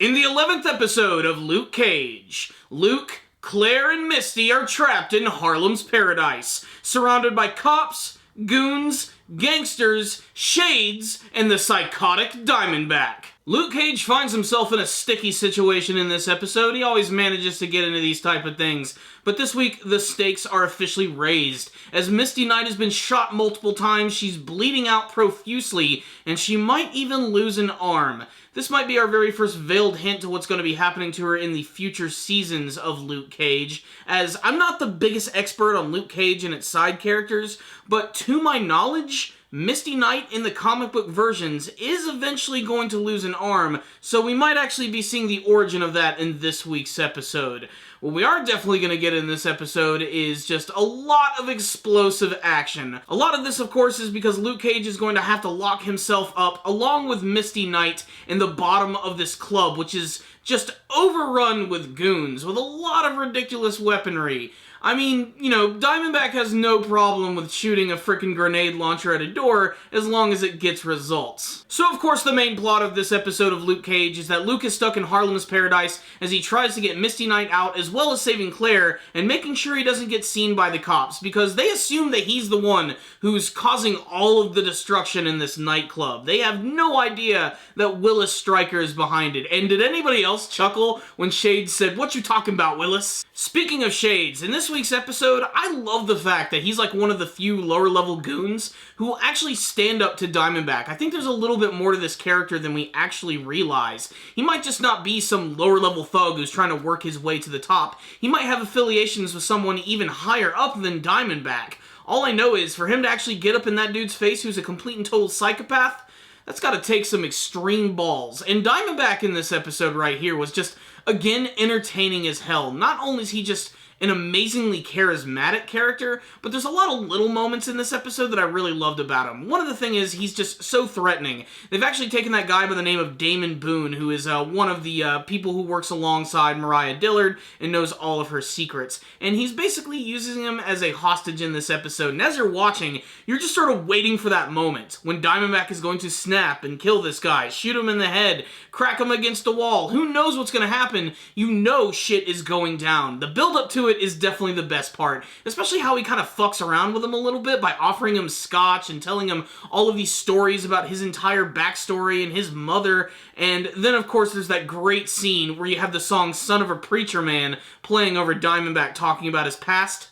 In the 11th episode of Luke Cage, Luke, Claire, and Misty are trapped in Harlem's paradise, surrounded by cops, goons, gangsters, shades, and the psychotic Diamondback. Luke Cage finds himself in a sticky situation in this episode. He always manages to get into these type of things. But this week, the stakes are officially raised. As Misty Knight has been shot multiple times, she's bleeding out profusely, and she might even lose an arm. This might be our very first veiled hint to what's going to be happening to her in the future seasons of Luke Cage, as I'm not the biggest expert on Luke Cage and its side characters, but to my knowledge, Misty Knight in the comic book versions is eventually going to lose an arm, so we might actually be seeing the origin of that in this week's episode. What we are definitely going to get in this episode is just a lot of explosive action. A lot of this, of course, is because Luke Cage is going to have to lock himself up, along with Misty Knight, in the bottom of this club, which is just overrun with goons, with a lot of ridiculous weaponry. I mean, you know, Diamondback has no problem with shooting a frickin' grenade launcher at a door as long as it gets results. So, of course, the main plot of this episode of Luke Cage is that Luke is stuck in Harlem's paradise as he tries to get Misty Knight out, as well as saving Claire and making sure he doesn't get seen by the cops, because they assume that he's the one who's causing all of the destruction in this nightclub. They have no idea that Willis Stryker is behind it. And did anybody else chuckle when Shades said, "What you talking about, Willis?" Speaking of Shades, in this week's episode, I love the fact that he's like one of the few lower-level goons who will actually stand up to Diamondback. I think there's a little bit more to this character than we actually realize. He might just not be some lower-level thug who's trying to work his way to the top. He might have affiliations with someone even higher up than Diamondback. All I know is, for him to actually get up in that dude's face who's a complete and total psychopath, that's gotta take some extreme balls. And Diamondback in this episode right here was just, again, entertaining as hell. Not only is he just an amazingly charismatic character, but there's a lot of little moments in this episode that I really loved about him. One of the things is he's just so threatening. They've actually taken that guy by the name of Damon Boone, who is one of the people who works alongside Mariah Dillard and knows all of her secrets. And he's basically using him as a hostage in this episode. And as you're watching, you're just sort of waiting for that moment when Diamondback is going to snap and kill this guy, shoot him in the head, crack him against the wall. Who knows what's going to happen? You know shit is going down. The build-up to it is definitely the best part, especially how he kind of fucks around with him a little bit by offering him scotch and telling him all of these stories about his entire backstory and his mother. And then, of course, there's that great scene where you have the song "Son of a Preacher Man" playing over Diamondback talking about his past.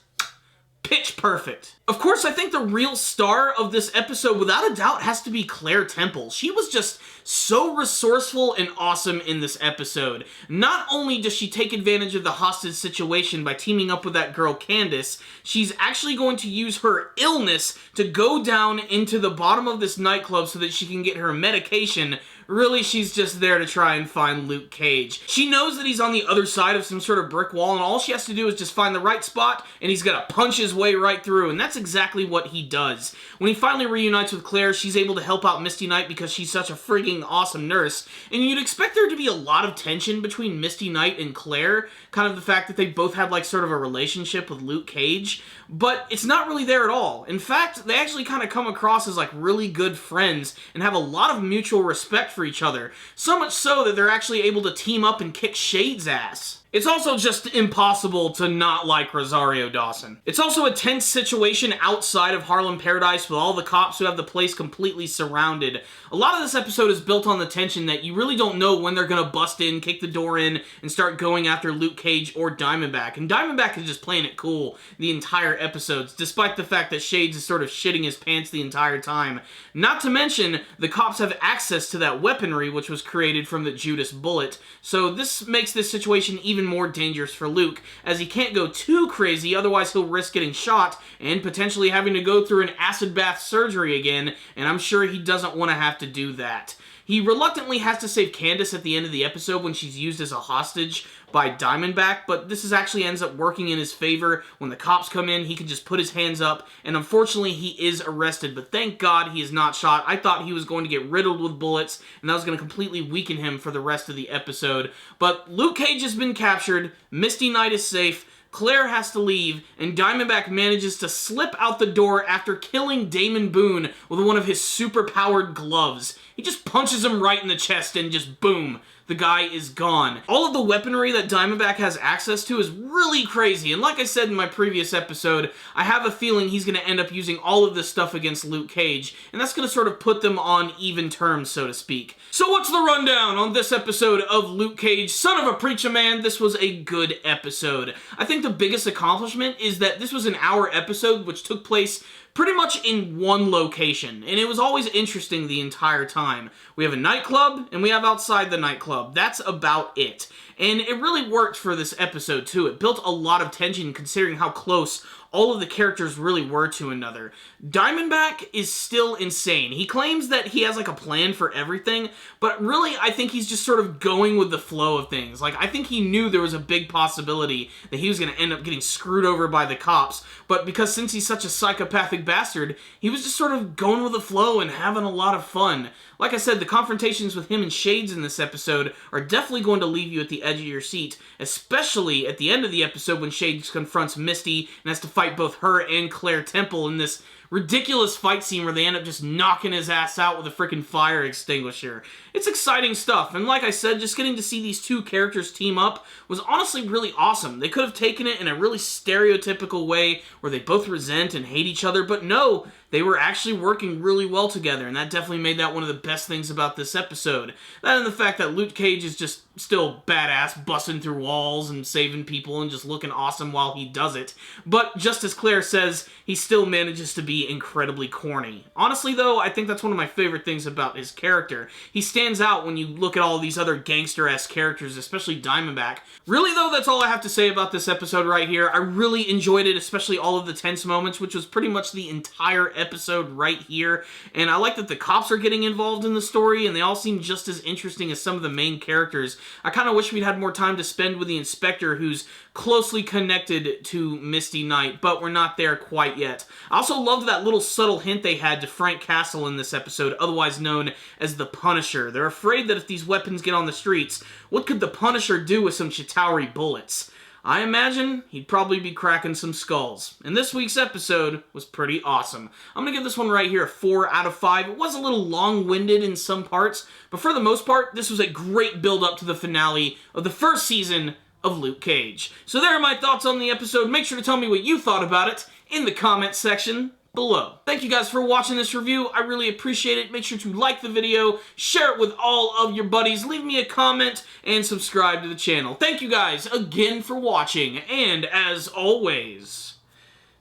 Pitch perfect. Of course, I think the real star of this episode, without a doubt, has to be Clare Temple. She was just so resourceful and awesome in this episode. Not only does she take advantage of the hostage situation by teaming up with that girl Candace, she's actually going to use her illness to go down into the bottom of this nightclub so that she can get her medication. Really, she's just there to try and find Luke Cage. She knows that he's on the other side of some sort of brick wall, and all she has to do is just find the right spot, and he's gonna punch his way right through, and that's exactly what he does. When he finally reunites with Claire, she's able to help out Misty Knight because she's such a frigging awesome nurse, and you'd expect there to be a lot of tension between Misty Knight and Claire, kind of the fact that they both had like sort of a relationship with Luke Cage, but it's not really there at all. In fact, they actually kind of come across as like really good friends and have a lot of mutual respect for each other. So much so that they're actually able to team up and kick Shade's ass. It's also just impossible to not like Rosario Dawson. It's also a tense situation outside of Harlem Paradise with all the cops who have the place completely surrounded. A lot of this episode is built on the tension that you really don't know when they're gonna bust in, kick the door in, and start going after Luke Cage or Diamondback. And Diamondback is just playing it cool the entire episodes, despite the fact that Shades is sort of shitting his pants the entire time. Not to mention, the cops have access to that weaponry which was created from the Judas bullet, so this makes this situation even more dangerous for Luke, as he can't go too crazy, otherwise he'll risk getting shot and potentially having to go through an acid bath surgery again, and I'm sure he doesn't want to have to do that. He reluctantly has to save Candace at the end of the episode when she's used as a hostage by Diamondback, but this actually ends up working in his favor. When the cops come in, he can just put his hands up, and unfortunately he is arrested, but thank God he is not shot. I thought he was going to get riddled with bullets, and that was going to completely weaken him for the rest of the episode. But Luke Cage has been captured, Misty Knight is safe, Claire has to leave, and Diamondback manages to slip out the door after killing Damon Boone with one of his super-powered gloves. He just punches him right in the chest and just boom, the guy is gone. All of the weaponry that Diamondback has access to is really crazy, and like I said in my previous episode, I have a feeling he's going to end up using all of this stuff against Luke Cage, and that's going to sort of put them on even terms, so to speak. So what's the rundown on this episode of Luke Cage, Son of a Preacher Man? This was a good episode. I think the biggest accomplishment is that this was an hour episode which took place pretty much in one location, and it was always interesting the entire time. We have a nightclub, and we have outside the nightclub. That's about it. And it really worked for this episode, too. It built a lot of tension considering how close all of the characters really were to another. Diamondback is still insane. He claims that he has like a plan for everything, but really I think he's just sort of going with the flow of things. Like, I think he knew there was a big possibility that he was going to end up getting screwed over by the cops, but because since he's such a psychopathic bastard, he was just sort of going with the flow and having a lot of fun. Like I said, the confrontations with him and Shades in this episode are definitely going to leave you at the edge of your seat, especially at the end of the episode when Shades confronts Misty and has to fight both her and Clare Temple in this ridiculous fight scene where they end up just knocking his ass out with a freaking fire extinguisher. It's exciting stuff, and like I said, just getting to see these two characters team up was honestly really awesome. They could have taken it in a really stereotypical way where they both resent and hate each other, but no, they were actually working really well together, and that definitely made that one of the best things about this episode. That and the fact that Luke Cage is just still badass, busting through walls and saving people and just looking awesome while he does it. But just as Claire says, he still manages to be incredibly corny. Honestly though, I think that's one of my favorite things about his character. He stands out when you look at all these other gangster-esque characters, especially Diamondback. Really though, that's all I have to say about this episode right here. I really enjoyed it, especially all of the tense moments, which was pretty much the entire episode right here. And I like that the cops are getting involved in the story, and they all seem just as interesting as some of the main characters. I kind of wish we'd had more time to spend with the inspector, who's closely connected to Misty Knight, but we're not there quite yet. I also loved that little subtle hint they had to Frank Castle in this episode, otherwise known as the Punisher. They're afraid that if these weapons get on the streets, what could the Punisher do with some Chitauri bullets? I imagine he'd probably be cracking some skulls. And this week's episode was pretty awesome. I'm going to give this one right here a 4 out of 5. It was a little long-winded in some parts, but for the most part, this was a great build-up to the finale of the first season of Luke Cage. So there are my thoughts on the episode. Make sure to tell me what you thought about it in the comments section below. Thank you guys for watching this review. I really appreciate it. Make sure to like the video, share it with all of your buddies, leave me a comment, and subscribe to the channel. Thank you guys again for watching, and as always,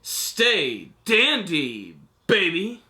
stay dandy, baby.